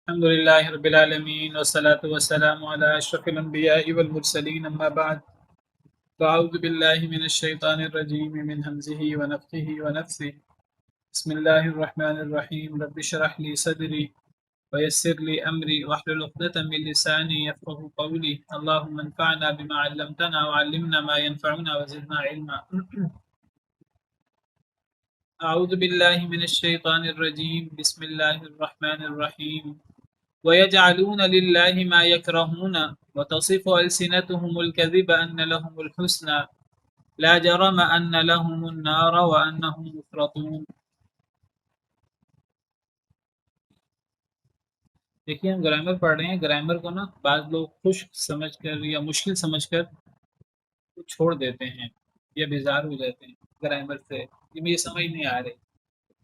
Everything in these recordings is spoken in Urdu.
الحمد لله رب العالمين والصلاة والسلام على أشرف الأنبياء والمرسلين أما بعد فأعوذ بالله من الشيطان الرجيم من همزه ونفخه ونفثه بسم الله الرحمن الرحيم رب اشرح لي صدري ويسر لي أمري واحلل عقدة من لساني يفقهوا قولي اللهم انفعنا بما علمتنا وعلمنا ما ينفعنا وزدنا علما أعوذ بالله من الشيطان الرجيم بسم الله الرحمن الرحيم ويجعلون لله ما يكرهون وتصف ألسنتهم الكذب أن لهم الحسنى لا جرم أن لهم النار وأنهم مفرطون. دیکھیے ہم گرامر پڑھ رہے ہیں. گرامر کو نا بعض لوگ خشک سمجھ کر یا مشکل سمجھ کر چھوڑ دیتے ہیں یا بیزار ہو جاتے ہیں گرامر سے. یہ مجھے سمجھ نہیں آ رہی.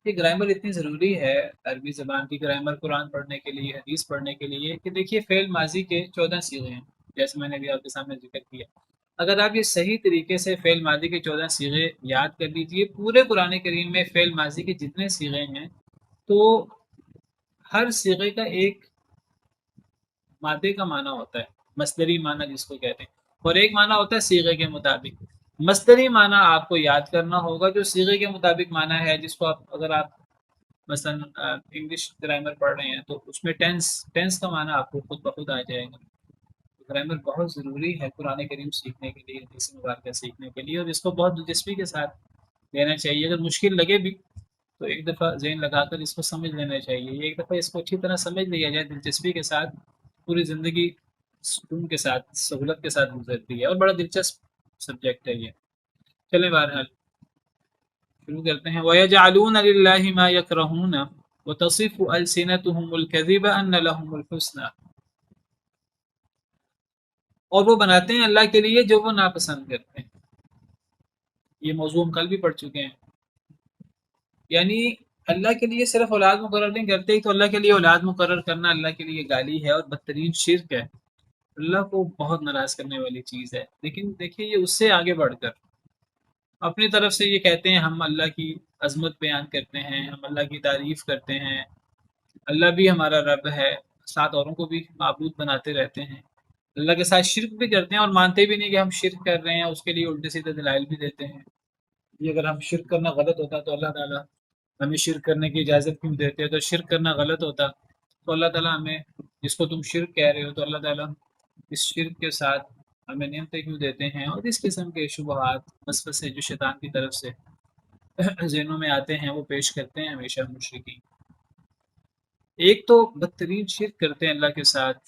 یہ گرامر اتنی ضروری ہے عربی زبان کی گرامر قرآن پڑھنے کے لیے حدیث پڑھنے کے لیے کہ دیکھیے فعل ماضی کے 14 صیغے ہیں جیسے میں نے ابھی آپ کے سامنے ذکر کیا. اگر آپ یہ صحیح طریقے سے فعل ماضی کے 14 صیغے یاد کر لیجئے. پورے قرآن کریم میں فعل ماضی کے جتنے صیغے ہیں تو ہر صیغے کا ایک مادے کا معنی ہوتا ہے, مصدری معنی جس کو کہتے ہیں, اور ایک معنی ہوتا ہے صیغے کے مطابق. مصدری معنی آپ کو یاد کرنا ہوگا جو صیغے کے مطابق معنی ہے, جس کو آپ اگر آپ مثلا انگلش گرامر پڑھ رہے ہیں تو اس میں ٹینس کا معنی آپ کو خود بخود آ جائے گا. گرامر بہت ضروری ہے قرآن کریم سیکھنے کے لیے, حدیث مبارکہ سیکھنے کے لیے, اور اس کو بہت دلچسپی کے ساتھ لینا چاہیے. اگر مشکل لگے بھی تو ایک دفعہ ذہن لگا کر اس کو سمجھ لینا چاہیے. ایک دفعہ اس کو اچھی طرح سمجھ لیا جائے دلچسپی کے ساتھ, پوری زندگی سکون کے ساتھ سہولت کے ساتھ گزرتی ہے, اور بڑا دلچسپ سبجیکٹ ہے یہ. چلیں بہرحال شروع کرتے ہیں. وَيَجْعَلُونَ لِلَّهِ مَا يَكْرَهُونَ وَتَصِفُ أَلْسِنَتُهُمُ الْكَذِبَ أَنَّ لَهُمُ الْحُسْنَى, اور وہ بناتے ہیں اللہ کے لیے جو وہ ناپسند کرتے ہیں. یہ موضوع ہم کل بھی پڑھ چکے ہیں. یعنی اللہ کے لیے صرف اولاد مقرر نہیں کرتے, تو اللہ کے لیے اولاد مقرر کرنا اللہ کے لیے گالی ہے اور بدترین شرک ہے, اللہ کو بہت ناراض کرنے والی چیز ہے. لیکن دیکھیے یہ اس سے آگے بڑھ کر اپنی طرف سے یہ کہتے ہیں ہم اللہ کی عظمت بیان کرتے ہیں, ہم اللہ کی تعریف کرتے ہیں, اللہ بھی ہمارا رب ہے, ساتھ اوروں کو بھی معبود بناتے رہتے ہیں, اللہ کے ساتھ شرک بھی کرتے ہیں اور مانتے بھی نہیں کہ ہم شرک کر رہے ہیں, اس کے لیے الٹے سیدھے دلائل بھی دیتے ہیں. یہ اگر ہم شرک کرنا غلط ہوتا تو اللہ تعالیٰ ہمیں شرک کرنے کی اجازت کیوں دیتے ہیں؟ تو شرک کرنا غلط ہوتا تو اللہ تعالیٰ ہمیں, جس کو تم شرک کہہ رہے ہو, تو اللہ تعالیٰ اس شرک کے ساتھ ہمیں نعمتیں کیوں دیتے ہیں؟ اور اس قسم کے شبہات وسوسے جو شیطان کی طرف سے ذہنوں میں آتے ہیں وہ پیش کرتے ہیں ہمیشہ مشرکین. ایک تو بدترین شرک کرتے ہیں اللہ کے ساتھ,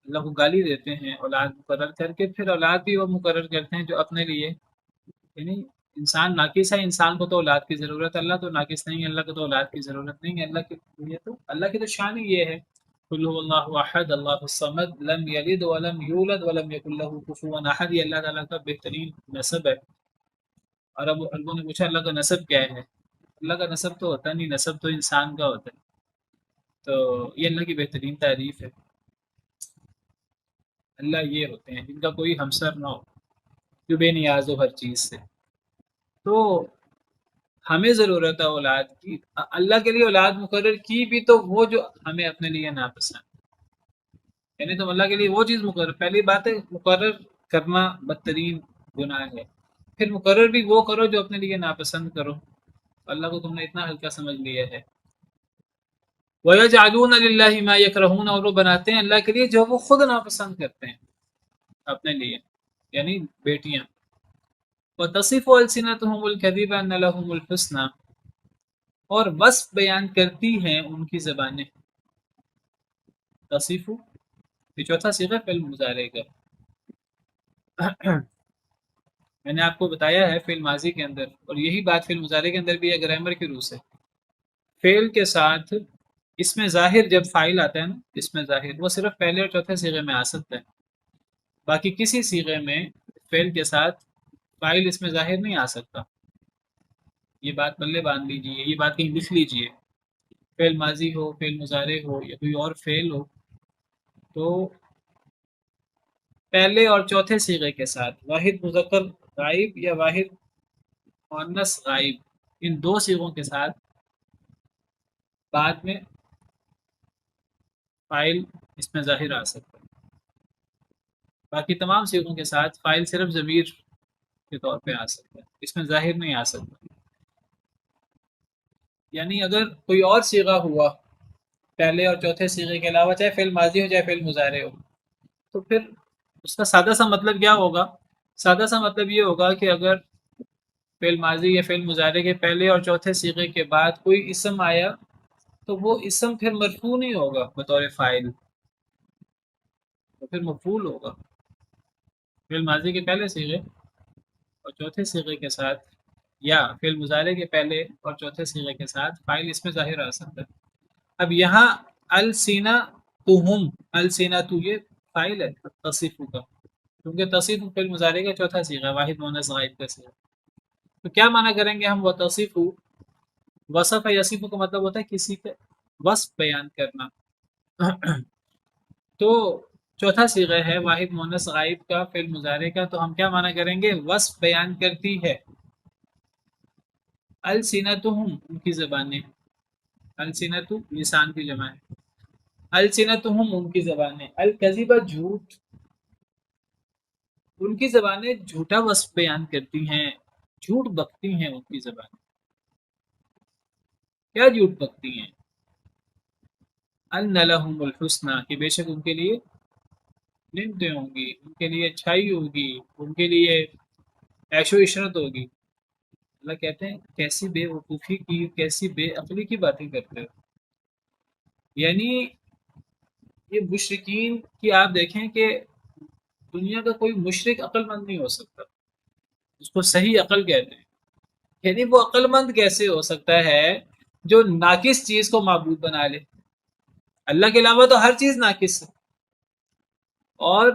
اللہ کو گالی دیتے ہیں اولاد مقرر کر کے, پھر اولاد بھی وہ مقرر کرتے ہیں جو اپنے لیے, یعنی انسان ناقص ہے, انسان کو تو اولاد کی ضرورت ہے, اللہ تو ناقص نہیں ہے, اللہ کو تو اولاد کی ضرورت نہیں ہے. اللہ کی تو شان ہی یہ ہے, قل هو اللہ احد اللہ الصمد لم یلد ولم یولد ولم یکن له کفوا احد. یہ اللہ تعالیٰ کا بہترین نسب ہے. اور اب لوگوں نے پوچھا اللہ کا نسب کیا ہے؟ اللہ کا نسب تو ہوتا نہیں, نسب تو انسان کا ہوتا ہے. تو یہ اللہ کی بہترین تعریف ہے. اللہ یہ ہوتے ہیں جن کا کوئی ہمسر نہ ہو, جو بے نیاز ہو ہر چیز سے. تو ہمیں ضرورت ہے اولاد کی, اللہ کے لیے اولاد مقرر کی بھی تو وہ جو ہمیں اپنے لیے ناپسند, یعنی تم اللہ کے لیے وہ چیز مقرر, پہلی بات ہے مقرر کرنا بدترین گناہ ہے, پھر مقرر بھی وہ کرو جو اپنے لیے ناپسند کرو. اللہ کو تم نے اتنا ہلکا سمجھ لیا ہے. وَيَجْعَلُونَ لِلَّهِ مَا يَكْرَهُونَ, اور وہ بناتے ہیں اللہ کے لیے جو وہ خود ناپسند کرتے ہیں اپنے لیے, یعنی بیٹیاں. وَتَصِفُ أَلْسِنَتُهُمُ الْكَذِبَ أَنَّ لَهُمُ الْحُسْنَى, اور وصف بیان کرتی ہیں ان کی زبانیں. تصف یہ چوتھا صیغہ فعل مضارع کا. میں نے آپ کو بتایا ہے فعل ماضی کے اندر, اور یہی بات فعل مضارع کے اندر بھی ہے گرامر کی روح سے. فعل کے ساتھ اس میں ظاہر جب فاعل آتا ہے نا, اس میں ظاہر وہ صرف پہلے اور چوتھے صیغے میں آ سکتا ہے, باقی کسی صیغے میں فعل کے ساتھ فاعل اس میں ظاہر نہیں آ سکتا. یہ بات پلے باندھ لیجیے, یہ بات کہیں لکھ لیجیے. فعل ماضی ہو, فعل مضارع ہو, یا کوئی اور فعل ہو, تو پہلے اور چوتھے صیغے کے ساتھ واحد مذکر غائب یا واحد مؤنث غائب, ان دو صیغوں کے ساتھ بعد میں فاعل اس میں ظاہر آ سکتا ہے، باقی تمام صیغوں کے ساتھ فاعل صرف ضمیر کے طور پہ آ سکتا ہے، اس میں ظاہر نہیں آ سکتا۔ یعنی اگر کوئی اور صیغہ ہوا پہلے اور چوتھے صیغے کے علاوہ، چاہے فعل ماضی ہو چاہے فعل مضارع ہو، تو پھر اس کا سادہ سا مطلب کیا ہوگا؟ سادہ سا مطلب یہ ہوگا کہ اگر فعل ماضی یا فعل مضارع کے پہلے اور چوتھے صیغے کے بعد کوئی اسم آیا تو وہ اسم پھر مرفوع نہیں ہوگا بطور فاعل، تو پھر مفعول ہوگا۔ فعل ماضی کے پہلے صیغے اور چوتھے صیغے کے ساتھ، یا فعل مضارع کے پہلے اور چوتھے صیغے کے ساتھ فاعل اس میں ظاہر آ سکتا ہے۔ اب یہاں السینہ تو ہم، السینہ تو یہ فاعل ہے تصیف کا، کیونکہ تصیف فعل مضارع کا چوتھا صیغہ ہے، واحد مؤنث غائب کا صیغہ۔ تو کیا معنی کریں گے ہم؟ وہ تصیف وصف ہے، یصف کا مطلب ہوتا ہے کسی کا وصف بیان کرنا۔ تو چوتھا صیغہ ہے واحد مؤنث غائب کا فعل مضارع کا، تو ہم کیا معنی کریں گے؟ وصف بیان کرتی ہے۔ السنتہم ان کی زبانیں، السنت لسان کی جمع ہے، السنتہم ان کی زبانیں، الکذب جھوٹ، ان کی زبانیں جھوٹا وصف بیان کرتی ہیں، جھوٹ بکتی ہیں ان کی زبانیں۔ کیا جھوٹ بکتی ہیں؟ ان لہم الحسنی، کہ بے شک ان کے لیے نعمتیں ہوں گی، ان کے لیے اچھائی ہوگی، ان کے لیے عیش و عشرت ہوگی۔ اللہ کہتے ہیں کیسی بے وقوفی کی، کیسی بے عقلی کی باتیں کرتے ہو۔ یعنی یہ مشرکین کی آپ دیکھیں کہ دنیا کا کوئی مشرک عقل مند نہیں ہو سکتا، اس کو صحیح عقل کہتے ہیں۔ یعنی وہ عقل مند کیسے ہو سکتا ہے جو ناقص چیز کو معبود بنا لے؟ اللہ کے علاوہ تو ہر چیز ناقص ہے، اور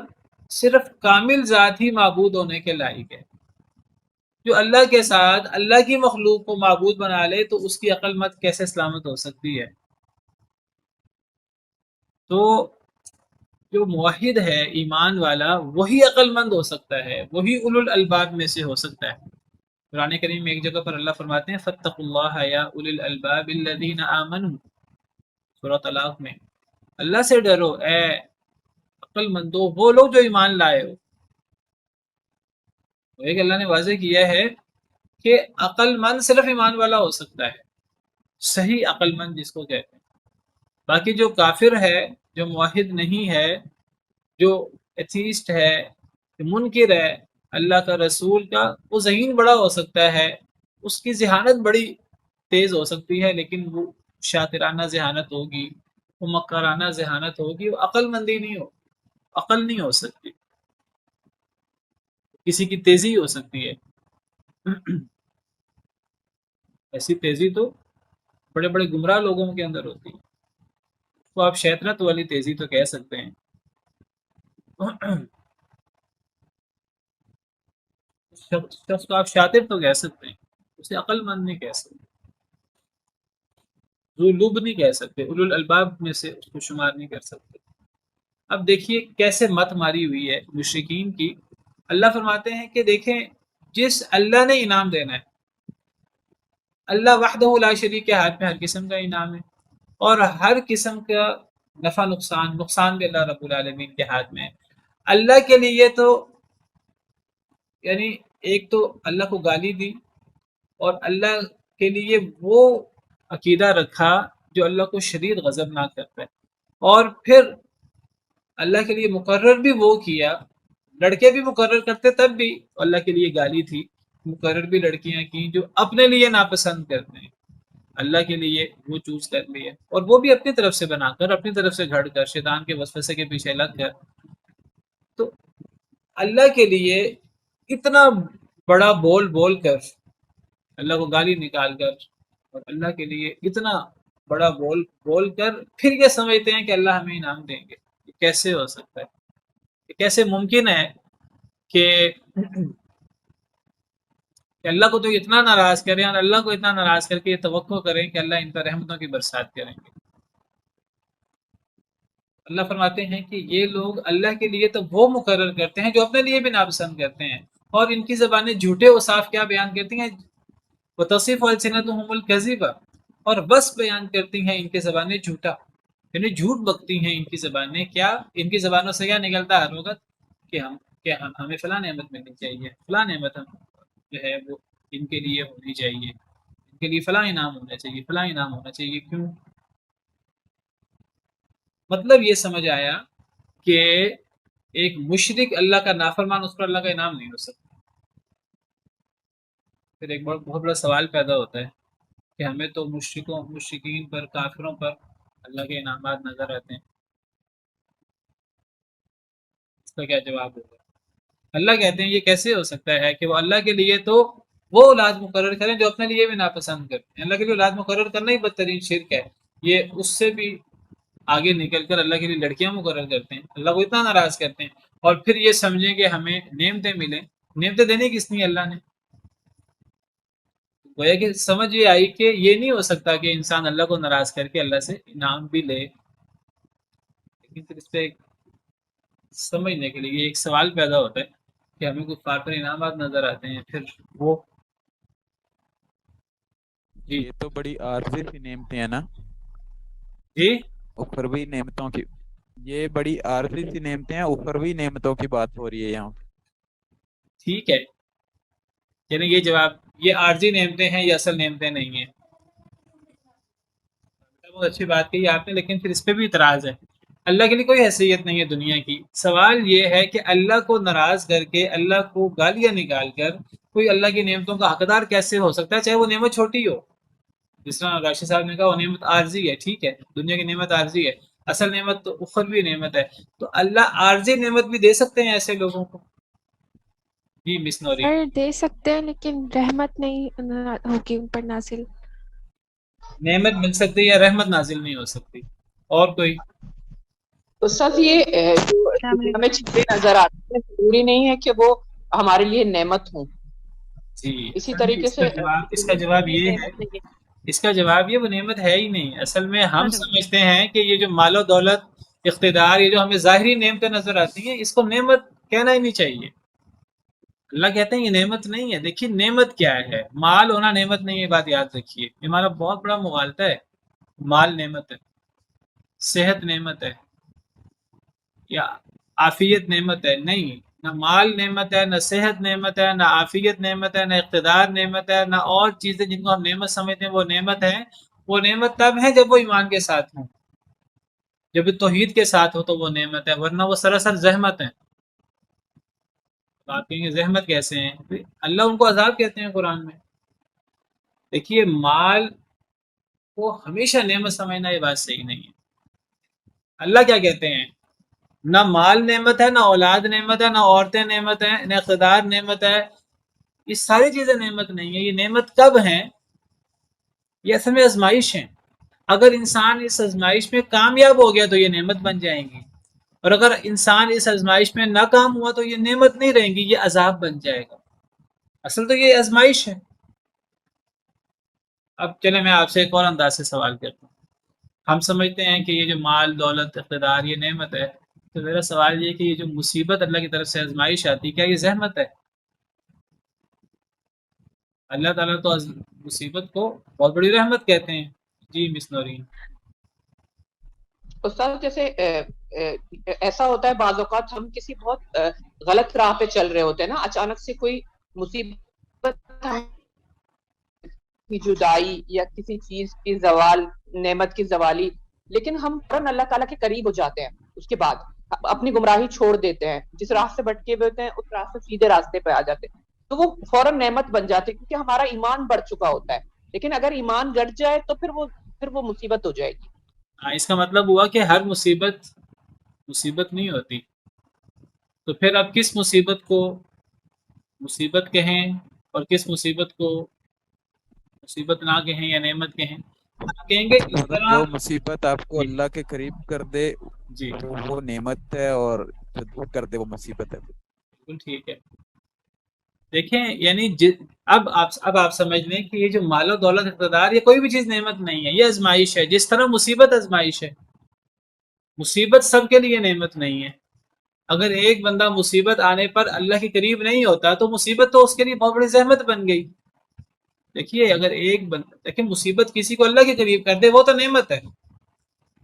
صرف کامل ذات ہی معبود ہونے کے لائق ہے۔ جو اللہ کے ساتھ اللہ کی مخلوق کو معبود بنا لے تو اس کی عقل مت کیسے سلامت ہو سکتی ہے؟ تو جو موحد ہے، ایمان والا، وہی عقل مند ہو سکتا ہے، وہی اولو الالباب میں سے ہو سکتا ہے۔ قرآن کریم میں ایک جگہ پر اللہ فرماتے ہیں فاتقوا اللہ یا اولی الالباب الذین آمنوا، سورۃ طلاق میں، اللہ سے ڈرو اے عقل مندو، وہ لوگ جو ایمان لائے ہو۔ ایک اللہ نے واضح کیا ہے کہ عقل مند صرف ایمان والا ہو سکتا ہے، صحیح عقل مند جس کو کہتے ہیں۔ باقی جو کافر ہے، جو موحد نہیں ہے، جو ایتھیسٹ ہے، جو منکر ہے اللہ کا رسول کا، وہ ذہین بڑا ہو سکتا ہے، اس کی ذہانت بڑی تیز ہو سکتی ہے، لیکن وہ شاطرانہ ذہانت ہوگی، وہ مکرانہ ذہانت ہوگی، وہ عقل مندی نہیں ہو، عقل نہیں ہو سکتی، کسی کی تیزی ہو سکتی ہے۔ ایسی تیزی تو بڑے بڑے گمراہ لوگوں کے اندر ہوتی ہے، تو آپ شیطنت والی تیزی تو کہہ سکتے ہیں۔ شخص کو آپ شاطر تو کہہ سکتے ہیں، اسے عقل مند نہیں کہہ سکتے، ذو لب نہیں کہہ سکتے، اولو الالباب میں سے اس کو شمار نہیں کر سکتے۔ اب دیکھیے کیسے مت ماری ہوئی ہے مشرکین کی۔ اللہ فرماتے ہیں کہ دیکھیں جس اللہ نے انعام دینا ہے، اللہ وحدہ لا شریک کے ہاتھ میں ہر قسم کا انعام ہے، اور ہر قسم کا نفع نقصان بھی اللہ رب العالمین کے ہاتھ میں ہے۔ اللہ کے لیے تو یعنی ایک تو اللہ کو گالی دی، اور اللہ کے لیے وہ عقیدہ رکھا جو اللہ کو شدید غضب نہ کرتا ہے، اور پھر اللہ کے لیے مقرر بھی وہ کیا، لڑکے بھی مقرر کرتے تب بھی اللہ کے لیے گالی تھی، مقرر بھی لڑکیاں کی جو اپنے لیے ناپسند کرتے ہیں، اللہ کے لیے وہ چوز کر لیے، اور وہ بھی اپنی طرف سے بنا کر، اپنی طرف سے گھڑ کر، شیطان کے وسوسے کے پیچھے لگ کر۔ تو اللہ کے لیے اتنا بڑا بول بول کر، اللہ کو گالی نکال کر، اور اللہ کے لیے اتنا بڑا بول بول کر پھر یہ سمجھتے ہیں کہ اللہ ہمیں انعام دیں گے، یہ کیسے ہو سکتا ہے؟ یہ کیسے ممکن ہے کہ اللہ کو تو اتنا ناراض کریں، اور اللہ کو اتنا ناراض کر کے یہ توقع کریں کہ اللہ ان پر رحمتوں کی برسات کریں گے۔ اللہ فرماتے ہیں کہ یہ لوگ اللہ کے لیے تو وہ مقرر کرتے ہیں جو اپنے لیے بھی ناپسند کرتے ہیں، اور ان کی زبانیں جھوٹے و صاف کیا بیان کرتی ہیں؟ وَتَصِفُ أَلْسِنَتُهُمُ الْكَذِبَ، اور بس بیان کرتی ہیں ان کی زبانیں جھوٹا۔ یعنی جھوٹ بکتی ہیں ان کی زبانیں. کیا ان کی زبانوں سے کیا نکلتا ہے ہر وقت کہ ہمیں فلاں نعمت ملنی چاہیے، فلاں نعمت ہم جو ہے وہ ان کے لیے ہونی چاہیے، ان کے لیے فلاں انعام ہونا چاہیے، فلاں انعام ہونا چاہیے. کیوں؟ مطلب یہ سمجھ آیا کہ ایک مشرک اللہ کا نافرمان، اس پر اللہ کا انعام نہیں ہو سکتا. پھر ایک بہت بڑا سوال پیدا ہوتا ہے کہ ہمیں تو مشرکین پر، کافروں پر اللہ کے انعامات نظر آتے ہیں، اس کا کیا جواب ہوگا؟ اللہ کہتے ہیں یہ کیسے ہو سکتا ہے کہ وہ اللہ کے لیے تو وہ اولاد مقرر کریں جو اپنے لیے بھی ناپسند کرتے ہیں. اللہ کے لیے اولاد مقرر کرنا ہی بدترین شرک ہے. یہ اس سے بھی آگے نکل کر اللہ کے لیے لڑکیاں مقرر کرتے ہیں، اللہ کو اتنا ناراض کرتے ہیں، اور پھر یہ سمجھیں کہ ہمیں نعمتیں ملیں. نعمتیں دینے کس لیے اللہ نے؟ گویا کہ سمجھ یہ آئی کہ یہ نہیں ہو سکتا کہ انسان اللہ کو ناراض کر کے اللہ سے انعام بھی لے. لیکن پھر اس پہ ایک سمجھنے کے لیے ایک سوال پیدا ہوتا ہے کہ ہمیں کفار پر انعامات نظر آتے ہیں، پھر وہ جی یہ تو بڑی عارضی سی نعمتیں ہیں نا، جی اخروی نعمتوں کی. یہ بڑی عارضی سی نعمتیں ہیں، اخروی نعمتوں کی بات ہو رہی ہے یہاں. ٹھیک ہے. یعنی یہ جواب، یہ عارضی نعمتیں ہیں، یہ اصل نعمتیں نہیں ہیں. بہت اچھی بات کہی آپ نے، لیکن پھر اس پہ بھی اعتراض ہے. اللہ کے لیے کوئی حیثیت نہیں ہے دنیا کی. سوال یہ ہے کہ اللہ کو ناراض کر کے، اللہ کو گالیاں نکال کر کوئی اللہ کی نعمتوں کا حقدار کیسے ہو سکتا ہے، چاہے وہ نعمت چھوٹی ہو. جس طرح راشد صاحب نے کہا وہ نعمت عارضی ہے، ٹھیک ہے، دنیا کی نعمت عارضی ہے، اصل نعمت تو اخروی نعمت ہے. تو اللہ عارضی نعمت بھی دے سکتے ہیں ایسے لوگوں کو. جی مس نوری. سر دے سکتے ہیں لیکن رحمت نہیں ہوگی ان پر نازل. نعمت مل سکتی ہے یا رحمت نازل نہیں ہو سکتی؟ اور کوئی؟ تو سب یہ جو السلام علیکم. ہمیں چیزیں نظر آتی ہیں ضروری نہیں ہے کہ وہ ہمارے لیے نعمت ہوں. جی اسی طریقے اس کا سے جواب اس کا دنیا جواب بھی یہ ہے، نعمت نہیں ہے. اس کا جواب یہ وہ نعمت ہے ہی نہیں. اصل میں ہم مطلب سمجھتے ہیں کہ یہ جو مال و دولت، اقتدار، یہ جو ہمیں ظاہری نعمتیں نظر آتی ہیں، اس کو نعمت کہنا ہی نہیں چاہیے. اللہ کہتے ہیں یہ نعمت نہیں ہے. دیکھیے نعمت کیا ہے، مال ہونا نعمت نہیں ہے، بات یاد رکھیے. یہ ہمارا بہت بڑا مغالطہ ہے. مال نعمت ہے، صحت نعمت ہے، یا عافیت نعمت ہے؟ نہیں، نہ مال نعمت ہے، نہ صحت نعمت ہے، نہ عافیت نعمت ہے، نہ اقتدار نعمت ہے، نہ اور چیزیں جن کو ہم نعمت سمجھتے ہیں وہ نعمت ہے. وہ نعمت تب ہے جب وہ ایمان کے ساتھ ہوں، جب وہ توحید کے ساتھ ہو تو وہ نعمت ہے، ورنہ وہ سراسر زحمت ہے. آپ کہیں گے زحمت کیسے ہیں؟ اللہ ان کو عذاب کہتے ہیں قرآن میں. دیکھیے مال کو ہمیشہ نعمت سمجھنا یہ بات صحیح نہیں ہے. اللہ کیا کہتے ہیں؟ نہ مال نعمت ہے، نہ اولاد نعمت ہے، نہ عورتیں نعمت ہیں، نہ اقتدار نعمت ہے. یہ ساری چیزیں نعمت نہیں ہیں. یہ نعمت کب ہیں؟ یہ اصل میں آزمائش ہیں. اگر انسان اس آزمائش میں کامیاب ہو گیا تو یہ نعمت بن جائیں گی، اور اگر انسان اس آزمائش میں ناکام ہوا تو یہ نعمت نہیں رہیں گی، یہ عذاب بن جائے گا. اصل تو یہ آزمائش ہے. اب چلے میں آپ سے ایک اور انداز سے سوال کرتا ہوں. ہم سمجھتے ہیں کہ یہ جو مال، دولت، اقتدار یہ نعمت ہے، تو میرا سوال یہ کہ یہ جو مصیبت اللہ کی طرف سے آزمائش آتی، کیا یہ زحمت ہے؟ اللہ تعالیٰ تو مصیبت کو بہت بڑی رحمت کہتے ہیں. جی مس نورین. استاد جیسے ایسا ہوتا ہے بعض اوقات ہم کسی بہت غلط راہ پہ چل رہے ہوتے ہیں نا، اچانک سے کوئی مصیبت، کی جدائی یا کسی چیز کی زوال، نعمت کی زوالی، لیکن ہم فوراً اللہ تعالیٰ کے قریب ہو جاتے ہیں. اس کے بعد اپنی گمراہی چھوڑ دیتے ہیں، جس راستے بھٹکے ہوئے ہوتے ہیں اس راستے سیدھے راستے پہ آ جاتے ہیں، تو وہ فوراً نعمت بن جاتی ہے کیونکہ ہمارا ایمان بڑھ چکا ہوتا ہے. لیکن اگر ایمان گٹ جائے تو پھر وہ مصیبت ہو جائے گی. ہاں، اس کا مطلب ہوا کہ ہر مصیبت نہیں ہوتی. تو پھر اب کس مصیبت کو مصیبت کہیں اور کس مصیبت کو مصیبت نہ کہیں یا نعمت کہیں؟ آپ کہیں گے اس مطلب طرح. جو مصیبت آپ کو جی اللہ کے قریب کر دے جی وہ نعمت ہے، اور جو دور کر دے وہ مصیبت ہے. بالکل ٹھیک ہے. دیکھیں یعنی اب آپ سمجھ لیں کہ یہ جو مال و دولت، اقتدار، یہ کوئی بھی چیز نعمت نہیں ہے، یہ آزمائش ہے. جس طرح مصیبت آزمائش ہے، مصیبت سب کے لیے نعمت نہیں ہے. اگر ایک بندہ مصیبت آنے پر اللہ کے قریب نہیں ہوتا تو مصیبت تو اس کے لیے بہت بڑی زحمت بن گئی. دیکھیے اگر ایک بندہ، دیکھیں مصیبت کسی کو اللہ کے قریب کر دے وہ تو نعمت ہے.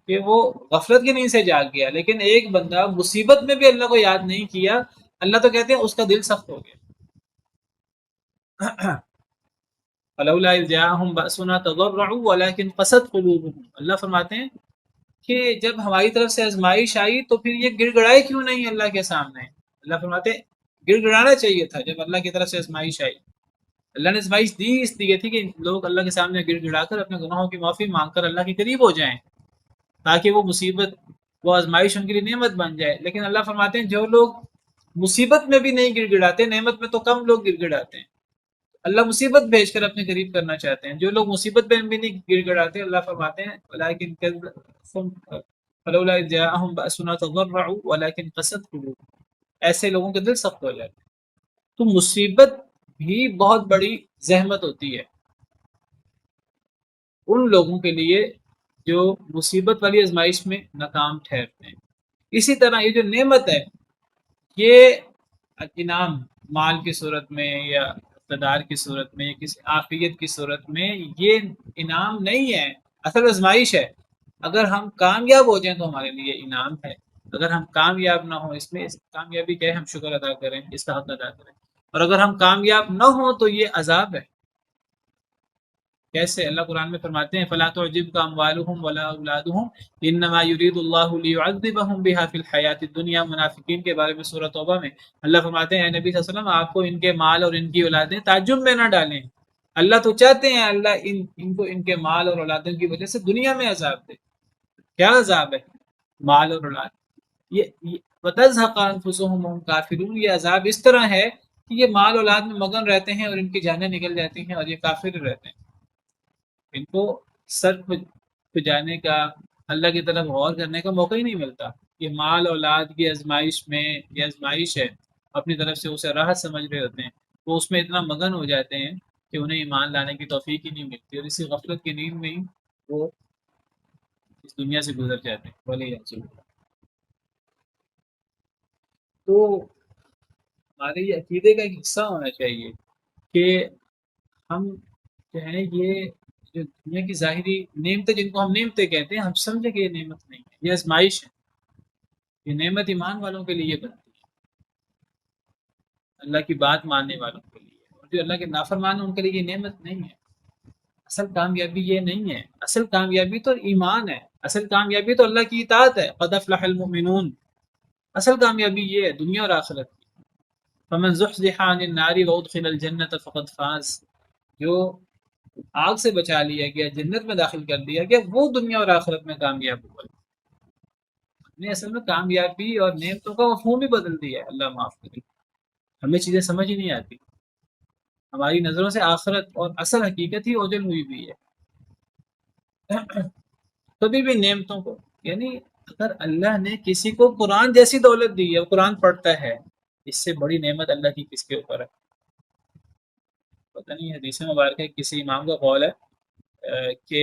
کہ وہ غفلت کی نیند سے جاگ گیا، لیکن ایک بندہ مصیبت میں بھی اللہ کو یاد نہیں کیا، اللہ تو کہتے ہیں اس کا دل سخت ہو گیا۔ فلولا اذ جاءهم بأسنا تضرعوا ولكن قست قلوبهم، اللہ فرماتے ہیں کہ جب ہماری طرف سے آزمائش آئی تو پھر یہ گڑ گڑائے کیوں نہیں اللہ کے سامنے؟ اللہ فرماتے ہیں گڑ گڑانا چاہیے تھا جب اللہ کی طرف سے آزمائش آئی۔ اللہ نے آزمائش دی اس لیے تھی کہ لوگ اللہ کے سامنے گڑ گڑا کر اپنے گناہوں کی معافی مانگ کر اللہ کے قریب ہو جائیں، تاکہ وہ مصیبت، وہ آزمائش ان کے لیے نعمت بن جائے۔ لیکن اللہ فرماتے ہیں جو لوگ مصیبت میں بھی نہیں گڑ گڑاتے، نعمت میں تو کم لوگ گڑ گڑاتے ہیں، اللہ مصیبت بھیج کر اپنے قریب کرنا چاہتے ہیں۔ جو لوگ مصیبت میں بھی نہیں گڑ گڑاتے، اللہ فرماتے ہیں ولكن فلولا اذ جاءهم بأسنا تضرعوا ولكن قست قلوبهم، ایسے لوگوں کے دل سخت ہو جاتے ہیں۔ تو مصیبت بھی بہت بڑی زحمت ہوتی ہے ان لوگوں کے لیے جو مصیبت والی آزمائش میں ناکام ٹھہرتے ہیں۔ اسی طرح یہ جو نعمت ہے، یہ انعام مال کی صورت میں یا اقتدار کی صورت میں یا کسی عافیت کی صورت میں، یہ انعام نہیں ہے، اصل آزمائش ہے۔ اگر ہم کامیاب ہو جائیں تو ہمارے لیے انعام ہے، اگر ہم کامیاب نہ ہوں، اس میں اس کامیابی کا ہم شکر ادا کریں، اس کا حق ادا کریں، اور اگر ہم کامیاب نہ ہوں تو یہ عذاب ہے۔ کیسے؟ اللہ قرآن میں فرماتے ہیں فَلَا تُعْجِبْكَ أَمْوَالُهُمْ وَلَا أَوْلَادُهُمْ إِنَّمَا يُرِيدُ اللَّهُ لِيُعَذِّبَهُمْ بِهَا فِي الْحَيَاةِ الدُّنْيَا۔ منافقین کے بارے میں سورۃ توبہ میں اللہ فرماتے ہیں اے نبی صلی اللہ علیہ وسلم، آپ کو ان کے مال اور ان کی اولادیں تعجب میں نہ ڈالیں، اللہ تو چاہتے ہیں اللہ ان کو ان کے مال اور اولادوں کی وجہ سے دنیا میں عذاب دے۔ کیا عذاب ہے؟ مال اور اولاد۔ یہ وَتَزْهَقَ أَنفُسُهُمْ وَهُمْ كَافِرُونَ، یہ عذاب اس طرح ہے کہ یہ مال اولاد میں مگن رہتے ہیں اور ان کی جانیں نکل جاتی ہیں اور یہ کافر رہتے ہیں، ان کو سر پہ جانے کا، اللہ کی طرف غور کرنے کا موقع ہی نہیں ملتا۔ یہ مال اولاد کی آزمائش میں، یہ آزمائش ہے، اپنی طرف سے اسے راحت سمجھ رہے ہوتے ہیں، وہ اس میں اتنا مگن ہو جاتے ہیں کہ انہیں ایمان لانے کی توفیق ہی نہیں ملتی، اور اسی غفلت کی نیند میں ہی وہ اس دنیا سے گزر جاتے ہیں۔ وَلِيَعْصُوا اللَّهَ۔ تو ہمارے یہ عقیدے کا ایک حصہ ہونا چاہیے کہ ہم جو ہے یہ جو دنیا کی ظاہری نعمتیں، جن کو ہم نعمتیں کہتے ہیں، ہم سمجھیں کہ یہ نعمت نہیں ہے، یہ آزمائش ہے۔ یہ نعمت ایمان والوں کے لیے بنتی ہے، اللہ کی بات ماننے والوں کے لیے، اور جو اللہ کے نافرمان ہیں ان کے لیے یہ نعمت نہیں ہے۔ اصل کامیابی یہ نہیں ہے، اصل کامیابی تو ایمان ہے، اصل کامیابی تو اللہ کی اطاعت ہے، قد افلح المؤمنون۔ اصل کامیابی یہ ہے دنیا اور آخرت کی۔ فمن زحزح عن النار وادخل الجنة فقد فاز، جو آگ سے بچا لیا گیا، جنت میں داخل کر دیا گیا، وہ دنیا اور آخرت میں کامیاب ہوا۔ نے اصل میں کامیابی اور نعمتوں کا مفہوم ہی بدل دیا ہے، اللہ معاف کرے۔ ہمیں چیزیں سمجھ ہی نہیں آتی، ہماری نظروں سے آخرت اور اصل حقیقت ہی اوجل ہوئی بھی ہے۔ کبھی بھی نعمتوں کو، یعنی اگر اللہ نے کسی کو قرآن جیسی دولت دی ہے، قرآن پڑھتا ہے، اس سے بڑی نعمت اللہ کی کس کے اوپر ہے؟ پتہ نہیں، حدیث مبارکہ کسی امام کا قول ہے کہ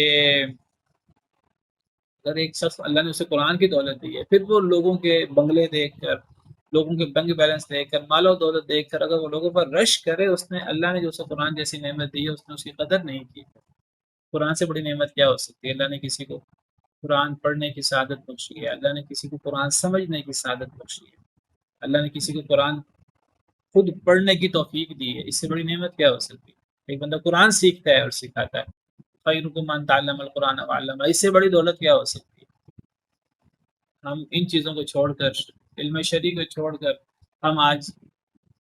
اگر ایک شخص اللہ نے اسے قرآن کی دولت دی ہے، پھر وہ لوگوں کے بنگلے دیکھ کر، لوگوں کے بینک بیلنس دیکھ کر، مال و دولت دیکھ کر اگر وہ لوگوں پر رش کرے، اس نے اللہ نے جو اسے قرآن جیسی نعمت دی ہے اس نے اس کی قدر نہیں کی۔ قرآن سے بڑی نعمت کیا ہو سکتی ہے؟ اللہ نے کسی کو قرآن پڑھنے کی سعادت بخشی ہے، اللہ نے کسی کو قرآن سمجھنے کی سعادت بخشی ہے، اللہ نے کسی کو قرآن خود پڑھنے کی توفیق دی ہے، اس سے بڑی نعمت کیا ہو سکتی ہے؟ ایک بندہ قرآن سیکھتا ہے اور سکھاتا ہے، خیرکم من تعلم القرآن وعلمہ، اس سے بڑی دولت کیا ہو سکتی ہے؟ ہم ان چیزوں کو چھوڑ کر، علم شرعی کو چھوڑ کر، ہم آج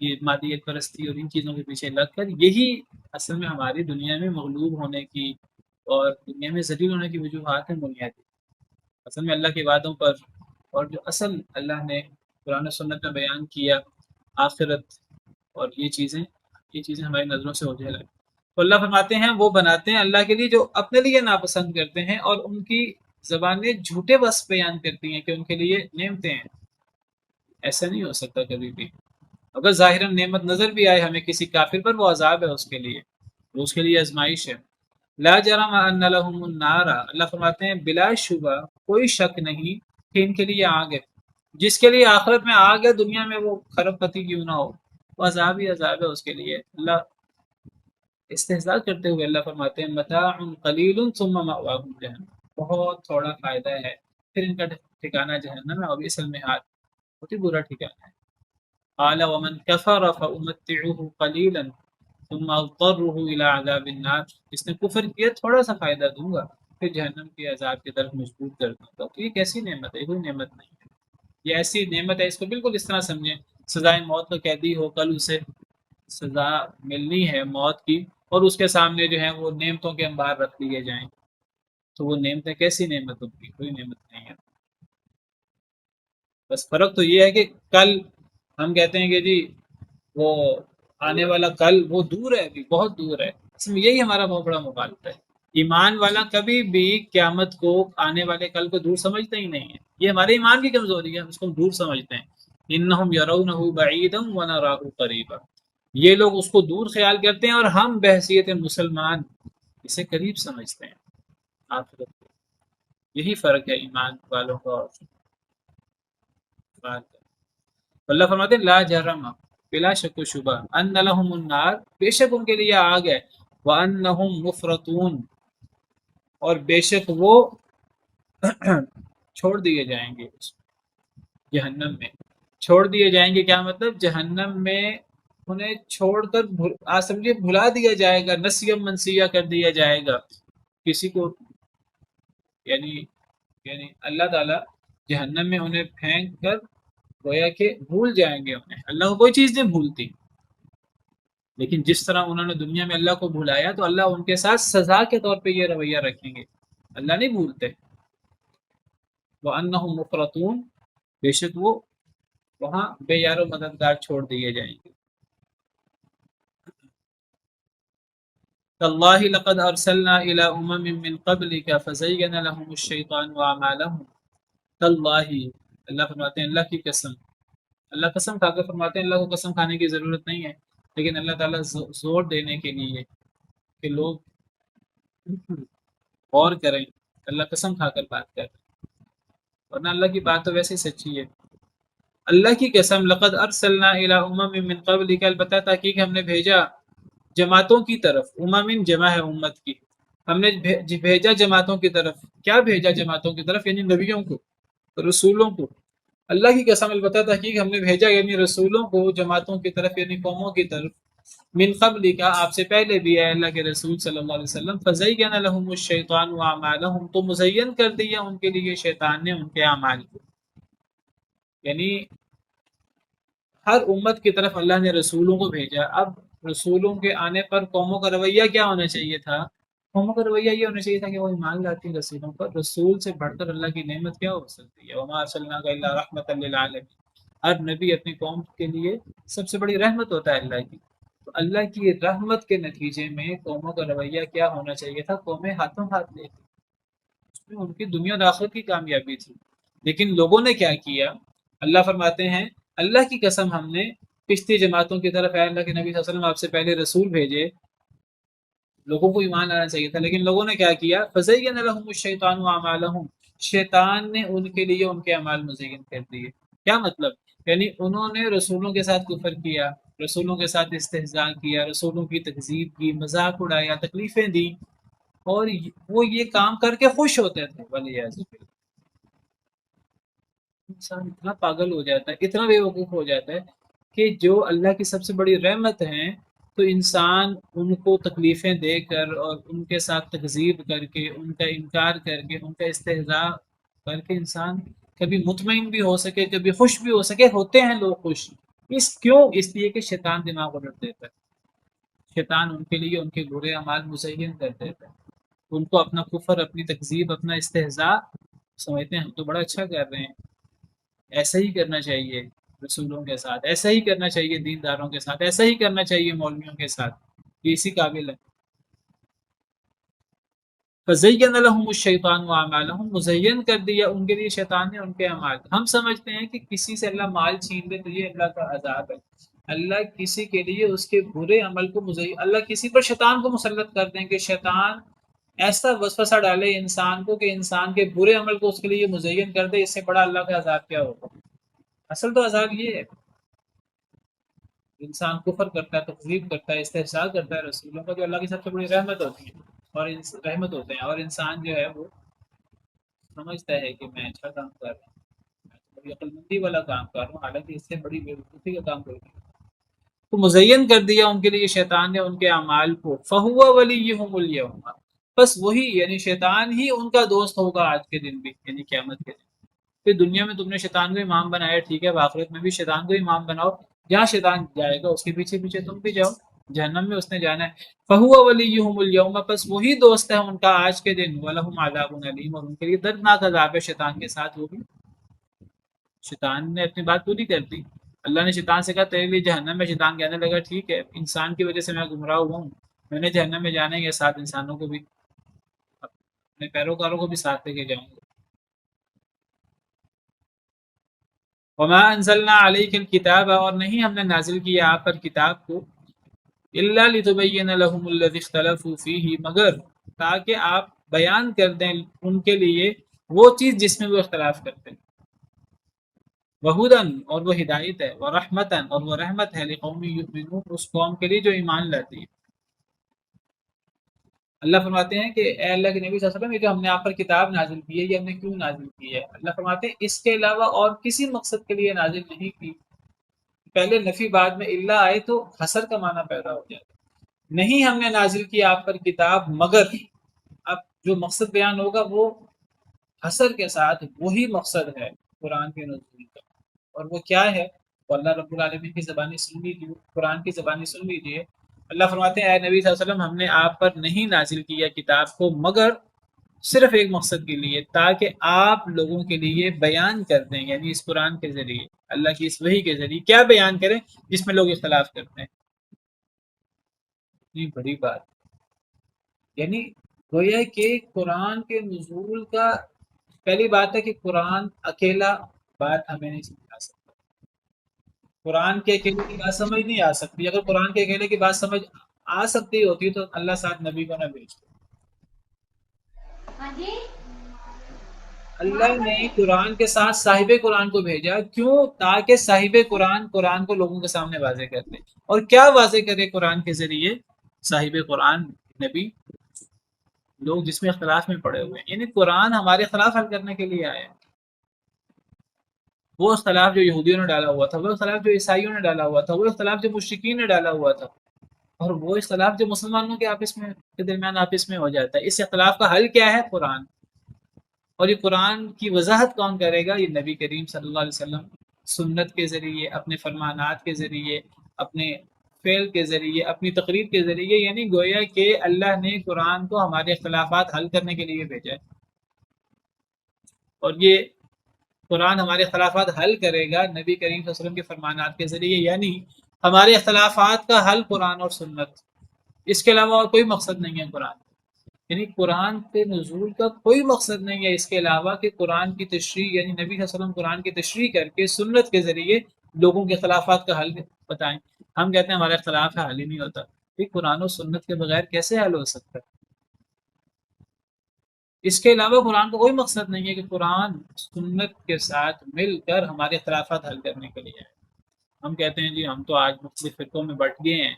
یہ مادیت پرستی اور ان چیزوں کے پیچھے لگ کر، یہی اصل میں ہماری دنیا میں مغلوب ہونے کی اور دنیا میں ذلیل ہونے کی وجوہات ہیں بنیادی۔ اصل میں اللہ کے وعدوں پر اور جو اصل اللہ نے قرآن و سنت میں بیان کیا، آخرت اور یہ چیزیں ہماری نظروں سے اوجھل ہے۔ تو اللہ فرماتے ہیں وہ بناتے ہیں اللہ کے لیے جو اپنے لیے ناپسند کرتے ہیں، اور ان کی زبانیں جھوٹے وصف بیان کرتی ہیں کہ ان کے لیے نعمتیں ہیں۔ ایسا نہیں ہو سکتا کبھی بھی۔ اگر ظاہراً نعمت نظر بھی آئے ہمیں کسی کافر پر، وہ عذاب ہے اس کے لیے، وہ اس کے لیے آزمائش ہے۔ لا جرم ان لهم النار، اللہ فرماتے ہیں بلا شبہ کوئی شک نہیں کہ ان کے لیے آگ ہے۔ جس کے لیے آخرت میں آگ ہے، دنیا میں وہ کھرب پتی کیوں نہ ہو، وہ عذاب ہی عذاب ہے اس کے لیے۔ اللہ استہزاء کرتے ہوئے اللہ فرماتے ہیں متاع قلیل ثم مأواہم جہنم، بہت تھوڑا فائدہ ہے پھر ان کا ٹھکانہ جہنم ہے، اور اصل میں ہاتھ بہت ہی برا ٹھکانہ ہے۔ قال ومن كفر فأمتعه قليلا ثم اضطره الى عذاب النار، جس نے کفر کیا تھوڑا سا فائدہ دوں گا پھر جہنم کے عذاب کی طرف مجبور کر دوں گا۔ تو یہ کیسی نعمت ہے؟ کوئی نعمت نہیں ہے، یہ ایسی نعمت ہے، اس کو بالکل اس طرح سمجھیں سزائے موت کا قیدی ہو، کل اسے سزا ملنی ہے موت کی، اور اس کے سامنے جو ہے وہ نعمتوں کے انبار رکھ لیے جائیں، تو وہ نعمتیں کیسی نعمت ہوگی؟ کوئی نعمت نہیں ہے۔ بس فرق تو یہ ہے کہ کل ہم کہتے ہیں کہ جی وہ آنے والا کل وہ دور ہے، ابھی بہت دور ہے، اس میں یہی ہمارا بہت بڑا مخالفت ہے۔ ایمان والا کبھی بھی قیامت کو، آنے والے کل کو دور سمجھتا ہی نہیں ہے، یہ ہمارے ایمان کی کمزوری ہے، ہم اس کو دور سمجھتے ہیں۔ انہم یرونہ بعیدا ونراہ قریبا، یہ لوگ اس کو دور خیال کرتے ہیں اور ہم بحیثیت مسلمان اسے قریب سمجھتے ہیں آخرت کو۔ یہی فرق ہے ایمان والوں کا اور بات ہے۔ اللہ فرماتے ہیں لا جرم، بلا شک و شبہ، ان لہم النار، بے شک ان کے لیے آگ ہے، وانہم مفرطون، اور بے شک وہ چھوڑ دیے جائیں گے جہنم میں۔ چھوڑ دیے جائیں گے کیا مطلب؟ جہنم میں انہیں چھوڑ کر آج سمجھے بھلا دیا جائے گا، نسیہ منسیہ کر دیا جائے گا کسی کو، یعنی اللہ تعالیٰ جہنم میں انہیں پھینک کر گویا کہ بھول جائیں گے انہیں۔ اللہ کو کوئی چیز نہیں بھولتی، لیکن جس طرح انہوں نے دنیا میں اللہ کو بھلایا تو اللہ ان کے ساتھ سزا کے طور پہ یہ رویہ رکھیں گے، اللہ نہیں بھولتے۔ وَأَنَّهُمْ مُفْرَطُونَ، بے شک وہ وہاں بے یار و مددگار چھوڑ دیے جائیں گے۔ تَاللَّهِ لَقَدْ أَرْسَلْنَا إِلَىٰ أُمَمٍ مِّن قَبْلِكَ فَزَيَّنَ لَهُمُ الشَّيْطَانُ أَعْمَالَهُمْ تَاللَّهِ، اللہ فرماتے ہیں اللہ کی قسم، اللہ قسم کھا کر فرماتے ہیں اللہ کو قسم کھانے کی ضرورت نہیں ہے، لیکن اللہ تعالیٰ زور دینے کے لیے کہ لوگ غور کریں، اللہ قسم کھا کر بات کریں، ورنہ اللہ کی بات تو ویسے ہی سچی ہے۔ اللہ کی قسم لقد ارسلنا الی امم من قبلک، البتہ تحقیق ہم نے بھیجا جماعتوں کی طرف، امم جمع ہے امت کی، ہم نے بھیجا جماعتوں کی طرف۔ کیا بھیجا جماعتوں کی طرف؟ یعنی نبیوں کو، رسولوں کو۔ اللہ کی قسم البتہ تحقیق ہم نے بھیجا یعنی رسولوں کو جماعتوں کی طرف، یعنی قوموں کی طرف، من قبل کا، آپ سے پہلے بھی ہے اللہ کے رسول صلی اللہ علیہ وسلم، فزین لهم الشیطان اعمالهم، تو مزین کر دیا ان کے لیے شیطان نے ان کے اعمال کو۔ یعنی ہر امت کی طرف اللہ نے رسولوں کو بھیجا، اب رسولوں کے آنے پر قوموں کا رویہ کیا ہونا چاہیے تھا؟ قوموں کا رویہ یہ ہونا چاہیے تھا کہ وہ ایمان لاتی رسولوں پر۔ رسول سے بڑھ کر اللہ کی نعمت کیا ہو سکتی ہے؟ وما ارسلناک الا رحمۃ للعالمین، ہر نبی اپنی قوم کے لیے سب سے بڑی رحمت ہوتا ہے اللہ کی۔ تو اللہ کی رحمت کے نتیجے میں قوموں کا رویہ کیا ہونا چاہیے تھا؟ قومیں ہاتھوں ہاتھ لے تھی، اس میں ان کی دنیا اور آخرت کی کامیابی تھی، لیکن لوگوں نے کیا کیا؟ اللہ فرماتے ہیں اللہ کی قسم ہم نے پچھلی جماعتوں کی طرف، اے اللہ کے نبی صلی اللہ علیہ وسلم آپ سے پہلے رسول بھیجے، لوگوں کو ایمان لانا چاہیے تھا، لیکن لوگوں نے کیا کیا؟ فزین لهم الشیطان اعمالهم، شیطان نے ان کے لیے ان کے اعمال مزین کر دیے۔ کیا مطلب؟ یعنی انہوں نے رسولوں کے ساتھ کفر کیا، رسولوں کے ساتھ استہزاء کیا، رسولوں کی تکذیب کی، مذاق اڑایا، تکلیفیں دی، اور وہ یہ کام کر کے خوش ہوتے تھے۔ ولیعذ باللہ، انسان اتنا پاگل ہو جاتا ہے، اتنا بے وقوف ہو جاتا ہے کہ جو اللہ کی سب سے بڑی رحمت ہیں تو انسان ان کو تکلیفیں دے کر اور ان کے ساتھ تکذیب کر کے، ان کا انکار کر کے، ان کا استہزاء کر کے انسان کبھی مطمئن بھی ہو سکے، کبھی خوش بھی ہو سکے۔ ہوتے ہیں لوگ خوش، کیوں؟ اس لیے کہ شیطان دماغ الٹ دیتا ہے، شیطان ان کے لیے ان کے برے اعمال مزین کر دیتا ہے، ان کو اپنا کفر، اپنی تکذیب، اپنا استہزاء سمجھتے ہیں ہم تو بڑا اچھا کر رہے ہیں، ایسا ہی کرنا چاہیے رسولوں کے ساتھ، ایسا ہی کرنا چاہیے دینداروں کے ساتھ، ایسا ہی کرنا چاہیے مولویوں کے ساتھ، یہ اسی قابل ہے۔ فزین لهم الشیطان اعمالهم، مزین کر دیا ان کے لیے شیطان نے ان کے اعمال۔ ہم سمجھتے ہیں کہ کسی سے اللہ مال چھین لے تو یہ اللہ کا عذاب ہے، اللہ کسی کے لیے اس کے برے عمل کو مزین، اللہ کسی پر شیطان کو مسلط کر دیں کہ شیطان ایسا وسوسہ ڈالے انسان کو کہ انسان کے برے عمل کو اس کے لیے مزین کر دے، اس سے بڑا اللہ کا عذاب کیا ہوگا؟ اصل تو عذاب یہ ہے، انسان کفر کرتا ہے، تکذیب کرتا ہے، استحصال کرتا ہے رسولوں کا، جو اللہ کی سب سے بڑی رحمت ہوتی ہے اور رحمت ہوتے ہیں، اور انسان جو ہے وہ سمجھتا ہے کہ میں اچھا کام کر رہا ہوں، میں تو بڑی عقل مندی والا کام کر رہا ہوں، حالانکہ اس سے بڑی بیوقوفی کا کام کروں، تو مزین کر دیا ان کے لیے شیطان نے ان کے اعمال کو، فہو ولیہم الیوم، بس وہی یعنی شیطان ہی ان کا دوست ہوگا آج کے دن بھی، یعنی قیامت کے دن۔ پھر دنیا میں تم نے شیطان کو امام بنایا، ٹھیک ہے، آخرت میں بھی شیطان کو امام بناؤ، جہاں شیطان جائے گا اس کے پیچھے پیچھے تم بھی جاؤ، جہنم میں اس نے جانا ہے۔ فہو ولیہم الیوم، بس وہی دوست ہے ان کا آج کے دن، ولہم عذاب علیم، اور ان کے لیے دردناک عذاب ہے شیطان کے ساتھ، وہ بھی شیطان نے اپنی بات پوری کر دی۔ اللہ نے شیطان سے کہا تیرے لیے جہنم میں، شیطان کہنے لگا ٹھیک ہے، انسان کی وجہ سے میں گمراہ ہوا ہوں، میں نے جہنم میں جانا ہے، یہ ساتھ انسانوں کو بھی، اپنے پیروکاروں کو بھی ساتھ لے کے جاؤں گا۔ وما انزلنا علیک الکتاب، اور نہیں ہم نے نازل کیا آپ پر کتاب کو، الا لتبین لهم الذی اختلفوا فیہ، مگر تاکہ آپ بیان کر دیں ان کے لیے وہ چیز جس میں وہ اختلاف کرتے ہیں، وہدن، اور وہ ہدایت ہے، ورحمتن، اور وہ رحمت ہے، لقوم یؤمنون، اس قوم کے لیے جو ایمان لاتی ہے۔ اللہ فرماتے ہیں کہ اے اللہ کے نبی صلی اللہ علیہ وسلم، یہ جو ہم نے آپ پر کتاب نازل کی ہے، یہ ہم نے کیوں نازل کی ہے؟ اللہ فرماتے ہیں اس کے علاوہ اور کسی مقصد کے لیے نازل نہیں کی۔ پہلے نفی بعد میں اللہ آئے تو حسر کا معنی پیدا ہو جاتا ہے۔ نہیں ہم نے نازل کی آپ پر کتاب مگر، اب جو مقصد بیان ہوگا وہ حسر کے ساتھ وہی مقصد ہے قرآن کے نزول کا، اور وہ کیا ہے؟ وہ اللہ رب العالمین کی زبانی سن لیجیے، قرآن کی زبانی سن لیجیے۔ اللہ فرماتے ہیں اے نبی صلی اللہ علیہ وسلم، ہم نے آپ پر نہیں نازل کیا کتاب کو مگر صرف ایک مقصد کے لیے، تاکہ آپ لوگوں کے لیے بیان کر دیں، یعنی اس قرآن کے ذریعے، اللہ کی اس وحی کے ذریعے کیا بیان کریں جس میں لوگ اختلاف کرتے ہیں۔ اتنی بڑی بات، یعنی گویا کہ قرآن کے نزول کا پہلی بات ہے کہ قرآن اکیلا بات ہمیں نہیں سمجھا سکتا، قرآن کے اکیلے کی بات سمجھ نہیں آ سکتی۔ اگر قرآن کے اکیلے کی بات سمجھ آ سکتی ہوتی تو اللہ ساتھ نبی کو نہ بھیجتے۔ اللہ نے قرآن کے ساتھ صاحب قرآن کو بھیجا، کیوں؟ تاکہ صاحب قرآن قرآن کو لوگوں کے سامنے واضح کر دے، اور کیا واضح کرے قرآن کے ذریعے؟ صاحب قرآن نبی، لوگ جس میں اختلاف میں پڑے ہوئے ہیں، یعنی قرآن ہمارے اختلاف حل کرنے کے لیے آیا ہے۔ وہ اختلاف جو یہودیوں نے ڈالا ہوا تھا، وہ اختلاف جو عیسائیوں نے ڈالا ہوا تھا، وہ اختلاف جو مشرکین نے ڈالا ہوا تھا، اور وہ اختلاف جو مسلمانوں کے آپس میں کے درمیان آپس میں ہو جاتا ہے، اس اختلاف کا حل کیا ہے؟ قرآن۔ اور یہ قرآن کی وضاحت کون کرے گا؟ یہ نبی کریم صلی اللہ علیہ وسلم، سنت کے ذریعے، اپنے فرمانات کے ذریعے، اپنے فعل کے ذریعے، اپنی تقریر کے ذریعے، یعنی گویا کہ اللہ نے قرآن کو ہمارے اختلافات حل کرنے کے لیے بھیجا ہے، اور یہ قرآن ہمارے اختلافات حل کرے گا نبی کریم صلی اللہ علیہ وسلم کے فرمانات کے ذریعے، یعنی ہمارے اختلافات کا حل قرآن اور سنت، اس کے علاوہ اور کوئی مقصد نہیں ہے قرآن، یعنی قرآن کے نزول کا کوئی مقصد نہیں ہے اس کے علاوہ کہ قرآن کی تشریح، یعنی نبی صلی اللہ علیہ وسلم قرآن کی تشریح کر کے سنت کے ذریعے لوگوں کے اختلافات کا حل بتائیں۔ ہم کہتے ہیں ہمارا اختلاف ہے، حل ہی نہیں ہوتا، کہ قرآن و سنت کے بغیر کیسے حل ہو سکتا ہے؟ اس کے علاوہ قرآن کا کوئی مقصد نہیں ہے کہ قرآن سنت کے ساتھ مل کر ہمارے اختلافات حل کرنے کے لیے ہے۔ ہم کہتے ہیں جی ہم تو آج مختلف فرقوں میں بٹ گئے ہیں،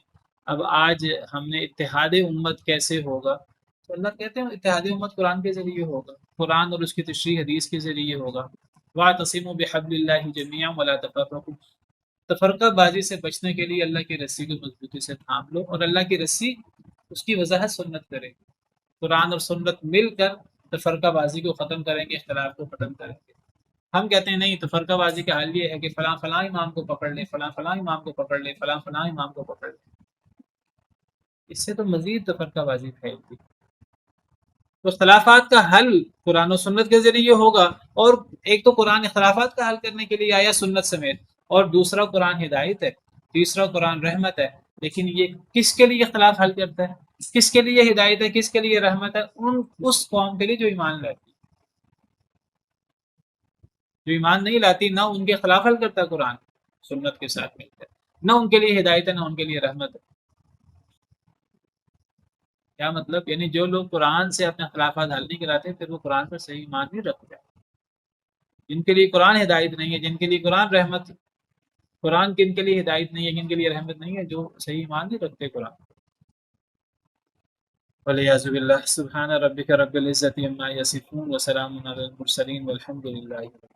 اب آج ہم نے اتحاد امت کیسے ہوگا؟ تو اللہ کہتے ہیں اتحاد امت قرآن کے ذریعے ہوگا، قرآن اور اس کی تشریح حدیث کے ذریعے ہوگا۔ وَاعْتَصِمُوا بِحَبْلِ اللَّهِ جَمِيعًا وَلَا تَفَرَّقُوا، تفرقہ بازی سے بچنے کے لیے اللہ کی رسی کو مضبوطی سے تھام لو، اور اللہ کی رسی اس کی وضاحت سنت کرے گی۔ قرآن اور سنت مل کر تفرقہ بازی کو ختم کریں گے، اختلاف کو ختم کریں گے۔ ہم کہتے ہیں نہیں، تفرقہ بازی کا حل یہ ہے کہ فلاں فلاں امام کو پکڑ لیں، فلاں فلاں امام کو پکڑ لیں، فلاں فلاں امام کو پکڑ لیں، اس سے تو مزید تفرقہ بازی پھیلتی۔ تو اختلافات کا حل قرآن و سنت کے ذریعے ہوگا، اور ایک تو قرآن اختلافات کا حل کرنے کے لیے آیا سنت سمیت، اور دوسرا قرآن ہدایت ہے، تیسرا قرآن رحمت ہے۔ لیکن یہ کس کے لیے اختلاف حل کرتا ہے، کس کے لیے ہدایت ہے، کس کے لیے رحمت ہے؟ اس قوم کے لیے جو ایمان لاتی، جو ایمان نہیں لاتی، نہ ان کے خلاف حل کرتا قرآن سنت کے ساتھ مل کر، نہ ان کے لیے ہدایت ہے، نہ ان کے لیے رحمت ہے۔ کیا مطلب؟ یعنی جو لوگ قرآن سے اپنے خلافات حل نہیں کراتے پھر وہ قرآن پر صحیح ایمان نہیں رکھتے، جن کے لیے قرآن ہدایت نہیں ہے، جن کے لیے قرآن رحمت، قرآن کن کے لیے ہدایت نہیں ہے، جن کے لیے رحمت نہیں ہے، جو صحیح ایمان نہیں رکھتے قرآن۔ والعیاذ باللہ. سبحان ربک رب العزة عما یصفون وسلام علی المرسلین والحمد للہ.